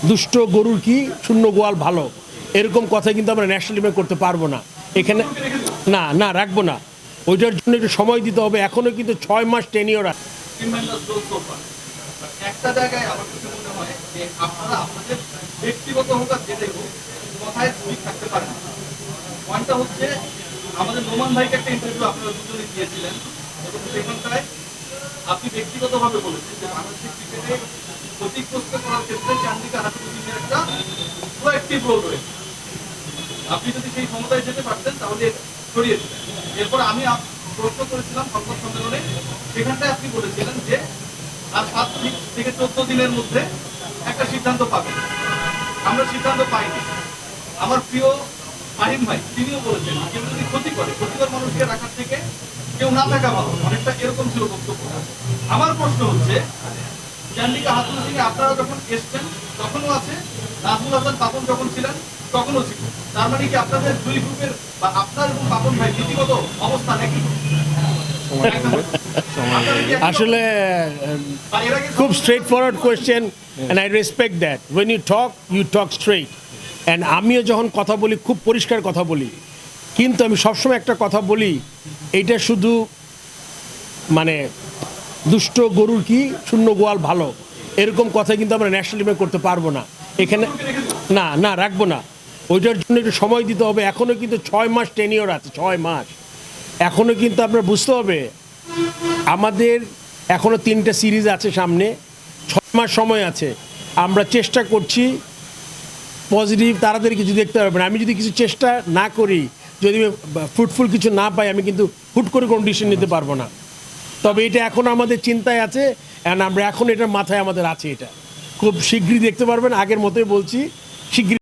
দুষ্ট গরুর কি শূন্য গোয়াল ভালো, এরকম কথা কিন্তু আমরা ন্যাশনাল টিমে করতে পারবো না এখানে। না না, রাখবো না। ওইটার জন্য একটু সময় দিতে হবে। এখনো কিন্তু 6 মাস টেনিওর আছে। একটা জায়গায় আমার কাছে মনে হয় যে আপনারা আপনাদের ব্যক্তিগত হোক আর যেটাই হোক কথায় ঠিক থাকতে পারেন। পয়েন্টটা হচ্ছে আমাদের নোমান ভাইকে একটা ইন্টারভিউ আপনারা দুজনে দিয়েছিলেন এবং সেখানটায় আপনি ব্যক্তিগতভাবে বলেছেন যে বাংলাদেশের ক্রিকেটে ক্ষতিগ্রস্ত করার ক্ষেত্রে চান্দিকা হাতুরুদ্দিনের একটা প্রোঅ্যাক্টিভ রোল রয়েছে। আপনি যদি সেই ক্ষমতায় যেতে পারতেন তাহলে সরিয়ে দিতেন। এরপর আমি প্রশ্ন করেছিলাম সংবাদ সম্মেলনে, সেখানটায় আপনি বলেছিলেন যে আর 7 থেকে 14 দিনের মধ্যে একটা সিদ্ধান্ত পাবেন। আমরা সিদ্ধান্ত পাইনি। আমার প্রিয় মাহিম ভাই তিনিও বলেছেন কেউ যদি ক্ষতি করে, ক্ষতিকর মানুষকে রাখার থেকে কেউ না থাকা ভালো, অনেকটা এরকম ছিল বক্তব্য। আমার প্রশ্ন হচ্ছে চান্দিকা হাতুরুদ্দিন আপনারা যখন এসছেন তখনও আছে, নাজমুল হাসান পাপন যখন ছিলেন তখনও ছিল। তার মানে কি আপনাদের দুই গ্রুপের বা আপনার এবং পাপন ভাই নীতিগত অবস্থা নাকি? আসলে খুব straightforward question, and I respect that. When you talk straight, and আমিও যখন কথা বলি খুব পরিষ্কার কথা বলি। কিন্তু আমি সবসময় একটা কথা বলি, এইটা শুধু মানে দুষ্ট গরুর কি শূন্য গোয়াল ভালো, এরকম কথা কিন্তু আমরা ন্যাশনাল টিমে করতে পারবো না এখানে। না না, রাখবো না। ওইটার জন্য একটু সময় দিতে হবে। এখনও কিন্তু 6 মাস টেনিওর আছে, 6 মাস। এখনও কিন্তু আপনার বুঝতে হবে আমাদের এখনও 3টে সিরিজ আছে সামনে, 6 মাস সময় আছে। আমরা চেষ্টা করছি পজিটিভ, তাড়াতাড়ি কিছু দেখতে পারবেন। আমি যদি কিছু চেষ্টা না করি, যদি ফ্রুটফুল কিছু না পাই, আমি কিন্তু হুট করে কোনো ডিসিশন নিতে পারবো না। তবে এটা এখন আমাদের চিন্তায় আছে, অ্যান্ড আমরা এখন এটার মাথায় আমাদের আছে। এটা খুব শীঘ্রই দেখতে পারবেন। আগের মতোই বলছি, শীঘ্রই।